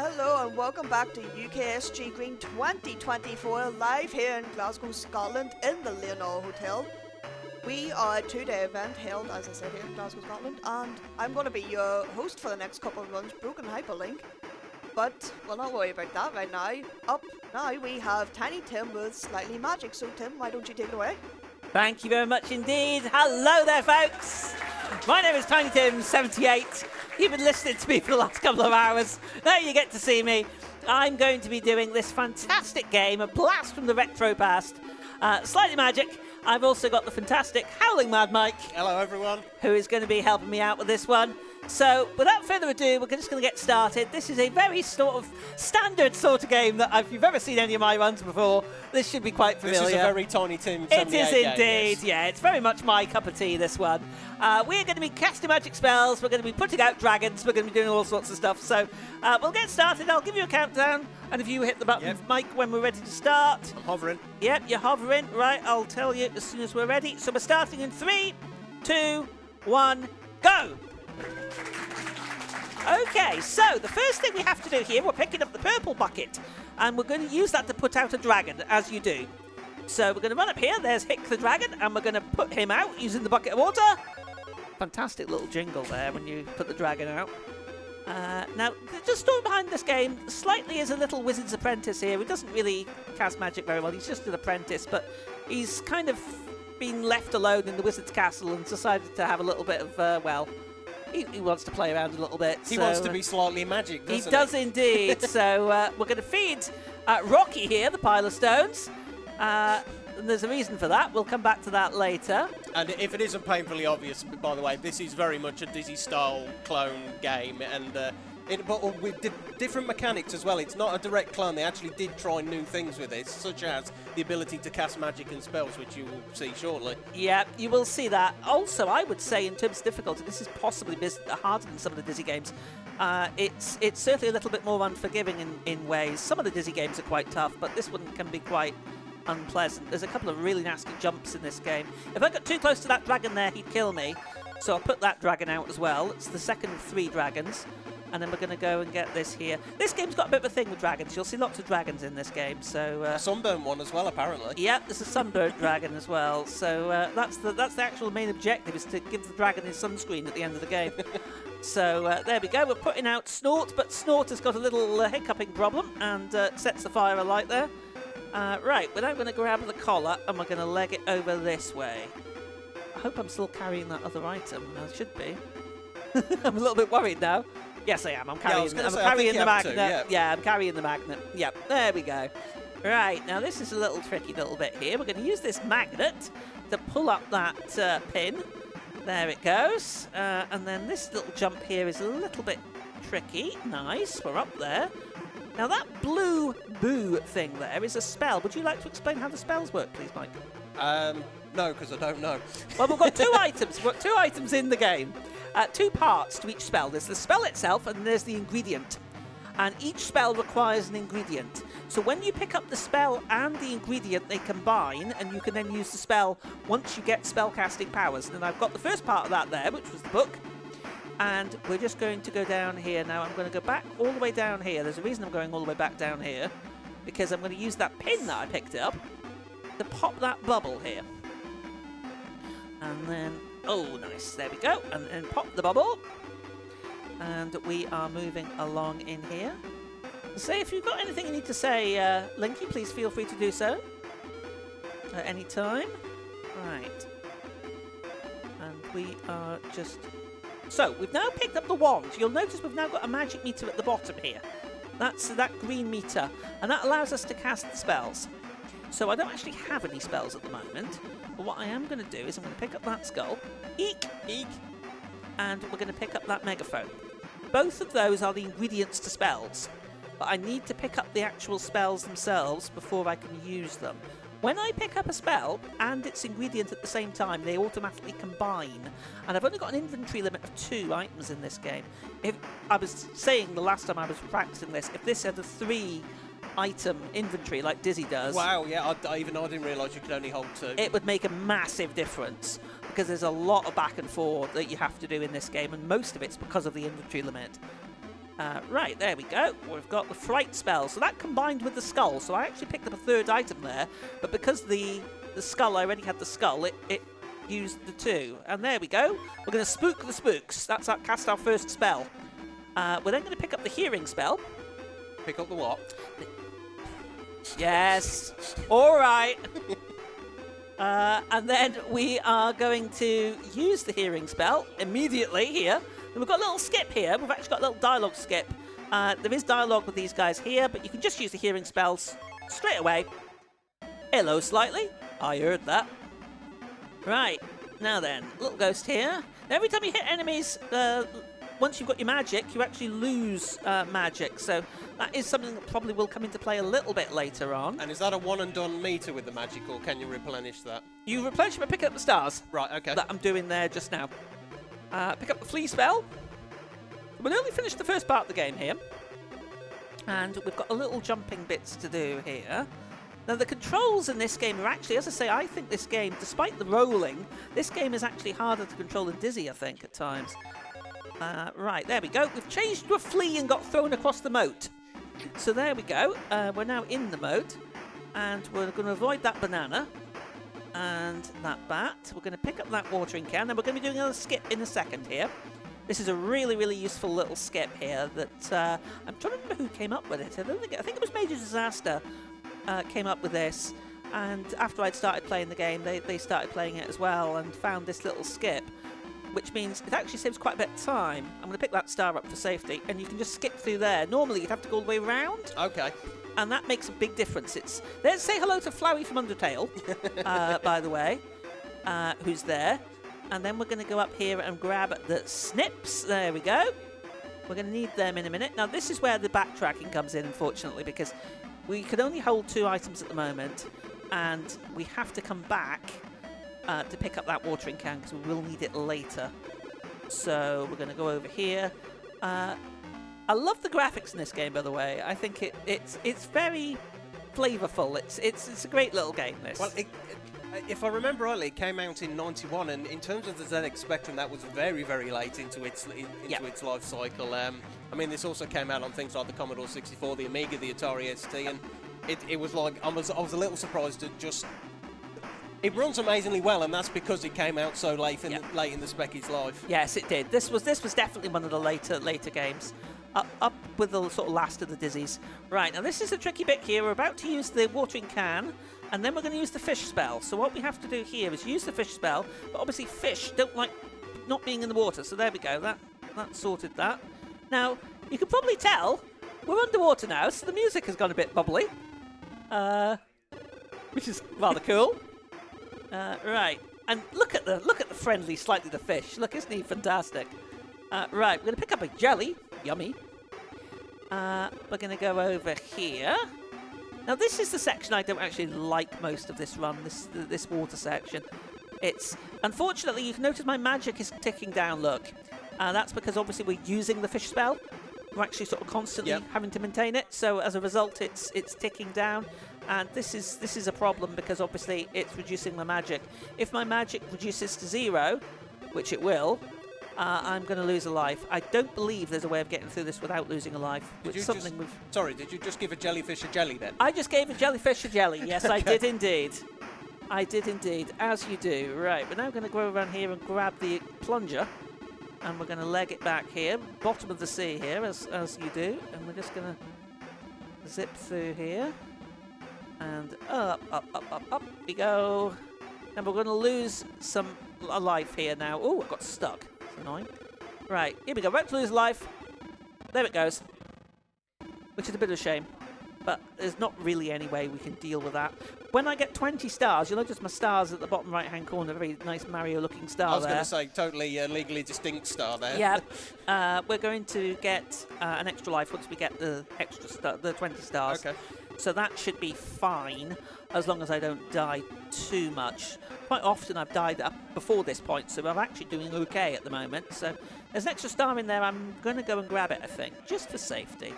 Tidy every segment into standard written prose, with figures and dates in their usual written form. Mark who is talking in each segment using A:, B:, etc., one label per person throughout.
A: Hello and welcome back to UKSG Green 2024 live here in Glasgow, Scotland in the Leonor Hotel. We are a two-day event held, as I said, here in Glasgow, Scotland, and I'm going to be your host for the next couple of runs, Broken Hyperlink. But we'll not worry about that right now. Up now we have Tiny Tim with Slightly Magic. So Tim, why don't you take it away?
B: Thank you very much indeed. Hello there, folks. My name is TinyTim78. You've been listening to me for the last couple of hours. Now you get to see me. I'm going to be doing this fantastic game, a blast from the retro past. Slightly Magic. I've also got the fantastic Howling Mad Mike.
C: Hello, everyone.
B: Who is going to be helping me out with this one. So, without further ado, we're just going to get started. This is a very sort of standard sort of game that if you've ever seen any of my runs before, this should be quite familiar.
C: This is a very TinyTim78
B: It is indeed,
C: game, yes.
B: Yeah. It's very much my cup of tea, this one. We're going to be casting magic spells. We're going to be putting out dragons. We're going to be doing all sorts of stuff. So, we'll get started. I'll give you a countdown. And if you hit the button, Mike, when we're ready to start.
C: I'm hovering.
B: Yep, you're hovering. Right, I'll tell you as soon as we're ready. So, we're starting in 3, 2, 1, go! Okay, so the first thing we have to do here, we're picking up the purple bucket, and we're going to use that to put out a dragon, as you do. So we're going to run up here, there's Hick the dragon, and we're going to put him out using the bucket of water. Fantastic little jingle there when you put the dragon out. Now, the story behind this game, Slightly is a little wizard's apprentice here. He doesn't really cast magic very well, he's just an apprentice, but he's kind of been left alone in the wizard's castle and decided to have a little bit of, well... He wants to play around a little bit.
C: He wants to be slightly magic, doesn't he?
B: He does indeed. So we're going to feed Rocky here, the pile of stones. And there's a reason for that. We'll come back to that later.
C: And if it isn't painfully obvious, by the way, this is very much a Dizzy-style clone game, and but with different mechanics as well. It's not a direct clone. They actually did try new things with this, such as the ability to cast magic and spells, which you will see shortly.
B: Yeah, you will see that. Also, I would say in terms of difficulty, this is possibly harder than some of the Dizzy games. It's certainly a little bit more unforgiving in ways. Some of the Dizzy games are quite tough, but this one can be quite unpleasant. There's a couple of really nasty jumps in this game. If I got too close to that dragon there, he'd kill me. So I'll put that dragon out as well. It's the second of 3 dragons. And then we're going to go and get this here. This game's got a bit of a thing with dragons. You'll see lots of dragons in this game. So
C: a sunburn one as well, apparently.
B: Yep, there's a sunburnt dragon as well. So that's the actual main objective, is to give the dragon his sunscreen at the end of the game. So there we go. We're putting out Snort, but Snort has got a little hiccuping problem and sets the fire alight there. Right, we're now going to grab the collar and we're going to leg it over this way. I hope I'm still carrying that other item. I should be. I'm a little bit worried now. Yes, I am. I'm carrying the magnet. Yeah, I'm carrying the magnet. Yep, there we go. Right, now this is a little tricky little bit here. We're going to use this magnet to pull up that pin. There it goes. And then this little jump here is a little bit tricky. Nice, we're up there. Now that blue boo thing there is a spell. Would you like to explain how the spells work, please, Mike?
C: No, because I don't know.
B: Well, we've got 2 items. We've got 2 items in the game. 2 parts to each spell. There's the spell itself and there's the ingredient. And each spell requires an ingredient. So when you pick up the spell and the ingredient, they combine, and you can then use the spell once you get spellcasting powers. And I've got the first part of that there, which was the book. And we're just going to go down here. Now I'm going to go back all the way down here. There's a reason I'm going all the way back down here. Because I'm going to use that pin that I picked up to pop that bubble here. And then... oh, nice. There we go. And then pop the bubble. And we are moving along in here. So if you've got anything you need to say, Linky, please feel free to do so. At any time. Right. And we are just... so, we've now picked up the wand. You'll notice we've now got a magic meter at the bottom here. That's that green meter. And that allows us to cast the spells. So I don't actually have any spells at the moment, but what I am going to do is I'm going to pick up that skull, eek, eek, and we're going to pick up that megaphone. Both of those are the ingredients to spells, but I need to pick up the actual spells themselves before I can use them. When I pick up a spell and its ingredient at the same time, they automatically combine, and I've only got an inventory limit of 2 items in this game. If I was saying the last time I was practicing this, if this had a 3 item inventory like Dizzy does.
C: Wow, yeah, I didn't realise you could only hold 2.
B: It would make a massive difference because there's a lot of back and forth that you have to do in this game, and most of it's because of the inventory limit. Right, there we go. We've got the fright spell. So that combined with the skull. So I actually picked up a third item there. But because the skull, I already had the skull, it used the two. And there we go. We're going to spook the spooks. That's cast our first spell. We're then going to pick up the hearing spell.
C: Pick up the what?
B: Yes. All right. And then we are going to use the hearing spell immediately here. And we've got a little skip here. We've actually got a little dialogue skip. There is dialogue with these guys here, but you can just use the hearing spells straight away. Hello, Slightly. I heard that. Right. Now then, little ghost here. Now, every time you hit enemies, once you've got your magic, you actually lose magic. So that is something that probably will come into play a little bit later on.
C: And is that a one and done meter with the magic, or can you replenish that?
B: You replenish by picking up the stars.
C: Right, okay.
B: That I'm doing there just now. Pick up the flee spell. We'll only finish the first part of the game here. And we've got a little jumping bits to do here. Now, the controls in this game are actually, as I say, I think this game, despite the rolling, this game is actually harder to control than Dizzy, I think, at times. Right, there we go. We've changed to a flea and got thrown across the moat. So there we go. We're now in the moat. And we're going to avoid that banana. And that bat. We're going to pick up that watering can. And we're going to be doing another skip in a second here. This is a really, really useful little skip here that I'm trying to remember who came up with it. I think it was Major Disaster came up with this. And after I'd started playing the game, they started playing it as well and found this little skip, which means it actually saves quite a bit of time. I'm going to pick that star up for safety, and you can just skip through there. Normally, you'd have to go all the way around.
C: Okay.
B: And that makes a big difference. Let's say hello to Flowey from Undertale, by the way, who's there. And then we're going to go up here and grab the snips. There we go. We're going to need them in a minute. Now, this is where the backtracking comes in, unfortunately, because we can only hold 2 items at the moment, and we have to come back to pick up that watering can because we will need it later. So we're going to go over here. I love the graphics in this game, by the way. I think it's very flavourful. It's a great little game, this.
C: Well, if I remember rightly, it came out in '91, and in terms of the ZX Spectrum, that was very, very late into its life cycle. I mean, this also came out on things like the Commodore 64, the Amiga, the Atari ST, and it was like I was a little surprised at just. It runs amazingly well, and that's because it came out so late in the Specky's life.
B: Yes, it did. This was definitely one of the later games. Up with the sort of last of the Dizzies. Right, now this is a tricky bit here. We're about to use the watering can, and then we're going to use the fish spell. So what we have to do here is use the fish spell, but obviously fish don't like not being in the water. So there we go. That sorted that. Now, you can probably tell we're underwater now, so the music has gone a bit bubbly, which is rather cool. Right, and look at the friendly, slightly the fish. Look, isn't he fantastic? Right, we're going to pick up a jelly. Yummy. We're going to go over here. Now, this is the section I don't actually like most of this run, this water section. Unfortunately, you can notice my magic is ticking down, look. That's because, obviously, we're using the fish spell. We're actually sort of constantly having to maintain it. So, as a result, it's ticking down. And this is a problem because, obviously, it's reducing my magic. If my magic reduces to 0, which it will, I'm going to lose a life. I don't believe there's a way of getting through this without losing a life.
C: Sorry, did you just give a jellyfish a jelly then?
B: I just gave a jellyfish a jelly. Yes, I did indeed. I did indeed, as you do. Right, we're now going to go around here and grab the plunger. And we're going to leg it back here, bottom of the sea here, as you do. And we're just going to zip through here. And up we go. And we're going to lose a life here now. Oh, I got stuck. Annoying. Right, here we go. About to lose life. There it goes. Which is a bit of a shame. But there's not really any way we can deal with that. When I get 20 stars, you'll notice my stars at the bottom right-hand corner, a very nice Mario-looking star there.
C: I was going to say, totally legally distinct star there.
B: Yeah. We're going to get an extra life once we get the extra the 20 stars.
C: Okay.
B: So that should be fine, as long as I don't die too much. Quite often I've died up before this point, so I'm actually doing okay at the moment. So there's an extra star in there. I'm going to go and grab it, I think, just for safety.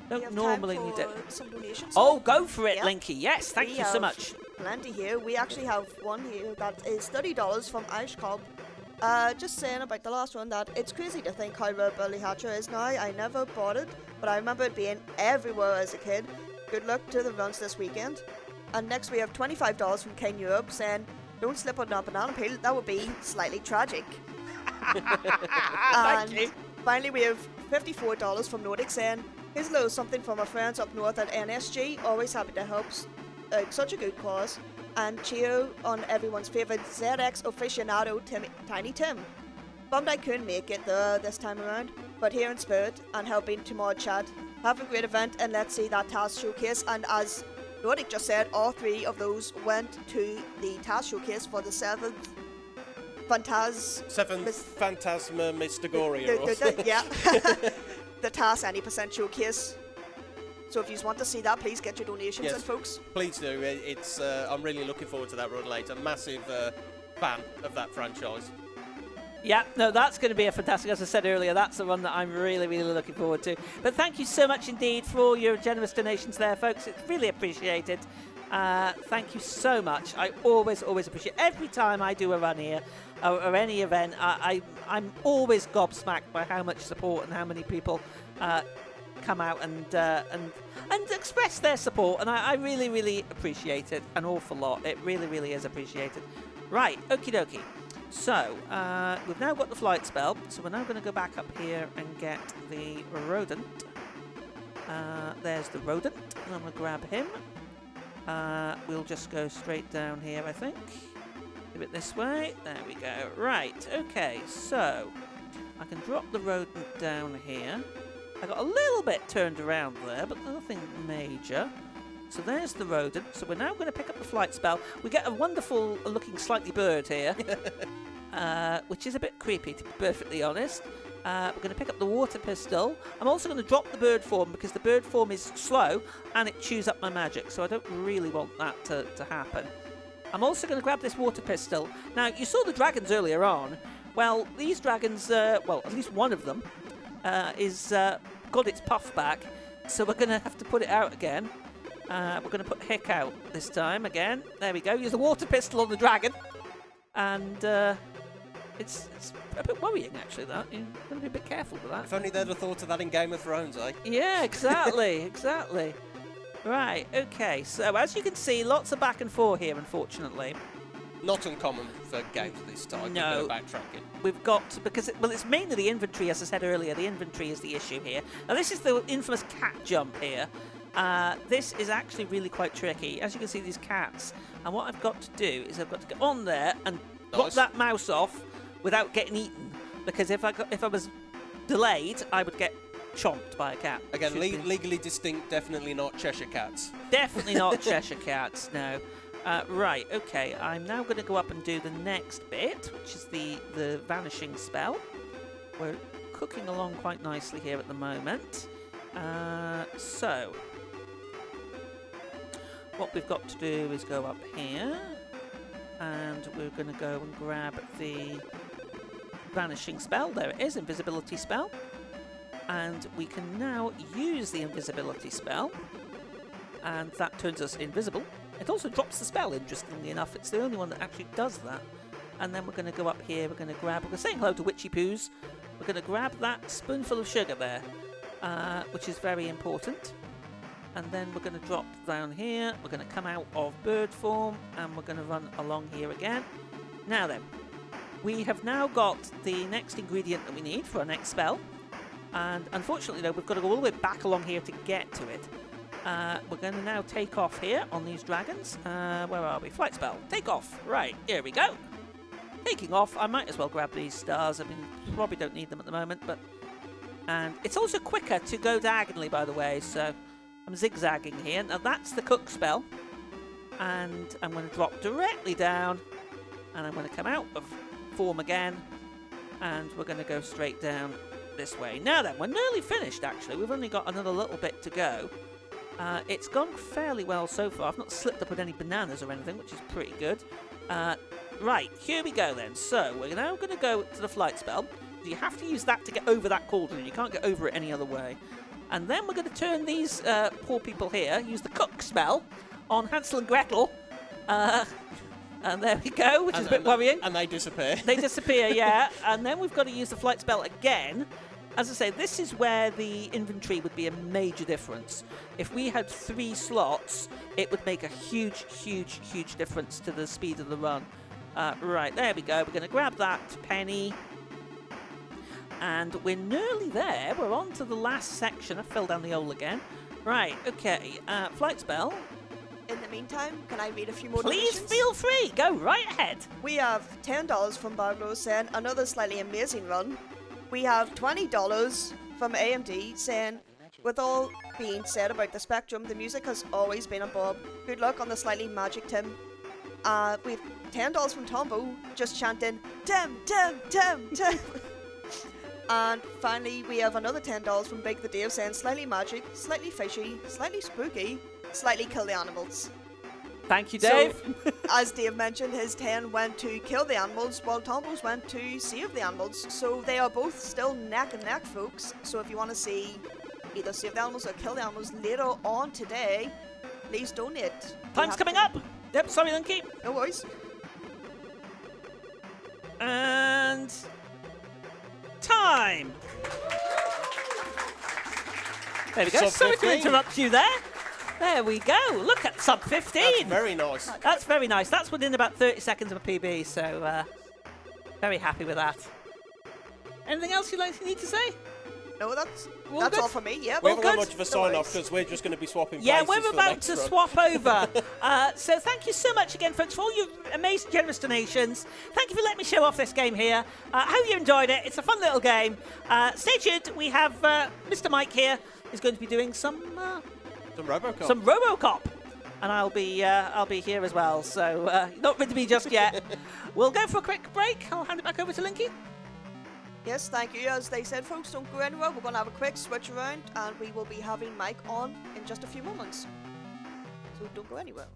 B: Don't normally need it.
A: Some donations.
B: Oh, go for it, Linky. Yes, thank you so much.
A: Plenty here. We actually have one here that is $30 from Irish Cobb. Just saying about the last one that it's crazy to think how rare Billy Hatcher is now. I never bought it, but I remember it being everywhere as a kid. Good luck to the runs this weekend. And next we have $25 from King Europe saying, don't slip on that banana peel, that would be slightly tragic.
B: Thank you.
A: Finally we have $54 from Nordic saying, here's a little something from our friends up north at NSG, always happy to help such a good cause. And cheer on everyone's favourite ZX aficionado, Tiny Tim. Bummed I couldn't make it this time around, but here in spirit and helping tomorrow chat. Have a great event and let's see that task showcase. And as Nordic just said, all 3 of those went to the task showcase for the 7th
C: Phantasma Mystagoria.
A: Yeah, the task any % showcase. So if you want to see that, please get your donations in, folks.
C: Please do. It's I'm really looking forward to that run later. Massive fan of that franchise.
B: Yeah, no, that's going to be a fantastic, as I said earlier, that's the one that I'm really, really looking forward to. But thank you so much indeed for all your generous donations there, folks. It's really appreciated. Thank you so much. I always appreciate it. Every time I do a run here or any event, I'm always gobsmacked by how much support and how many people come out and express their support, and I really, really appreciate it an awful lot. It really, really is appreciated. Right, okie dokie. So, we've now got the flight spell, so we're now going to go back up here and get the rodent. There's the rodent, and I'm going to grab him. We'll just go straight down here, I think. Do it this way. There we go. Right, okay, so I can drop the rodent down here. I got a little bit turned around there, but nothing major. So there's the rodent. So we're now going to pick up the flight spell. We get a wonderful looking slightly bird here, which is a bit creepy, to be perfectly honest. We're going to pick up the water pistol. I'm also going to drop the bird form because the bird form is slow and it chews up my magic, so I don't really want that to happen. I'm also going to grab this water pistol. Now, you saw the dragons earlier on. Well, these dragons, well, at least one of them, is got its puff back, so we're going to have to put it out again. We're going to put Hick out this time again. There we go. Use the water pistol on the dragon. And it's a bit worrying, actually, that. You're going to be a bit careful with that.
C: If only they'd have thought of that in Game of Thrones, eh?
B: Yeah, exactly, exactly. Right, okay. So, as you can see, lots of back and forth here, unfortunately.
C: Not uncommon for games of this type.
B: No.
C: Backtracking.
B: We've got, because, it's mainly the inventory, as I said earlier. The inventory is the issue here. Now, this is the infamous cat jump here. This is actually really quite tricky. As you can see, these cats. And what I've got to do is I've got to get on there and drop that mouse off without getting eaten. Because if I was delayed, I would get chomped by a cat.
C: Again, legally distinct, definitely not Cheshire Cats.
B: Definitely not Cheshire Cats, no. Right, okay, I'm now going to go up and do the next bit, which is the vanishing spell. We're cooking along quite nicely here at the moment. So, what we've got to do is go up here, and we're going to go and grab the vanishing spell. There it is, invisibility spell. And we can now use the invisibility spell, and that turns us invisible. It also drops the spell, interestingly enough. It's the only one that actually does that. And then we're going to go up here, we're going to grab, we're saying hello to Witchy Poos. We're going to grab that spoonful of sugar there, which is very important. And then we're going to drop down here, we're going to come out of bird form, and we're going to run along here again. Now then, we have now got the next ingredient that we need for our next spell. And unfortunately, though, we've got to go all the way back along here to get to it. We're going to now take off here on these dragons. Where are we? Flight spell. Take off. Right, here we go. Taking off. I might as well grab these stars. I mean, probably don't need them at the moment, but... And it's also quicker to go diagonally, by the way, so I'm zigzagging here. Now, that's the cook spell. And I'm going to drop directly down, and I'm going to come out of form again, and we're going to go straight down this way. Now then, we're nearly finished, actually. We've only got another little bit to go. It's gone fairly well so far. I've not slipped up with any bananas or anything, which is pretty good. Right, here we go then. So, we're now going to go to the flight spell. You have to use that to get over that cauldron. You can't get over it any other way. And then we're going to turn these poor people here, use the cook spell on Hansel and Gretel. And there we go, which is a bit worrying.
C: And they disappear.
B: They disappear, yeah. And then we've got to use the flight spell again. As I say, this is where the inventory would be a major difference. If we had 3 slots, it would make a huge, huge, huge difference to the speed of the run. Right, there we go. We're going to grab that penny. And we're nearly there. We're on to the last section. I fell down the hole again. Right, okay. Flight spell.
A: In the meantime, can I read a few more
B: Please
A: donations?
B: feel free. Go right ahead.
A: We have $10 from Barlow saying another slightly amazing run. We have $20 from AMD saying, with all being said about the Spectrum, the music has always been a bob. Good luck on the slightly magic Tim. We have $10 from Tombo, just chanting, Tim, Tim, Tim, Tim. And finally, we have another $10 from Big the Dave saying, slightly magic, slightly fishy, slightly spooky, slightly kill the animals.
B: Thank you, Dave.
A: So, as Dave mentioned, his 10 went to kill the animals, while Tombo's went to save the animals. So they are both still neck and neck, folks. So if you want to see either save the animals or kill the animals later on today, please donate.
B: Time's coming up. Yep, sorry, Linky.
A: No worries.
B: And time. There we go.
C: Sub
B: Sorry to
C: 15.
B: interrupt you there. There we go. Look at sub 15.
C: That's very nice.
B: That's very nice. That's within about 30 seconds of a PB, so very happy with that. Anything else you need to say?
A: No, that's
B: good?
A: all for me. Yep.
C: We haven't got
B: good.
C: much of a sign-off because we're just going to be swapping
B: Yeah,
C: places
B: we're
C: for the
B: about
C: next
B: to
C: run.
B: swap over. So thank you so much again, folks, for all your amazing, generous donations. Thank you for letting me show off this game here. I hope you enjoyed it. It's a fun little game. Stay tuned. We have Mr. Mike here is going to be doing some RoboCop, and I'll be here as well. So not rid of me just yet. We'll go for a quick break. I'll hand it back over to Linky.
A: Yes, thank you. As they said, folks, don't go anywhere. We're going to have a quick switch around, and we will be having Mike on in just a few moments. So don't go anywhere.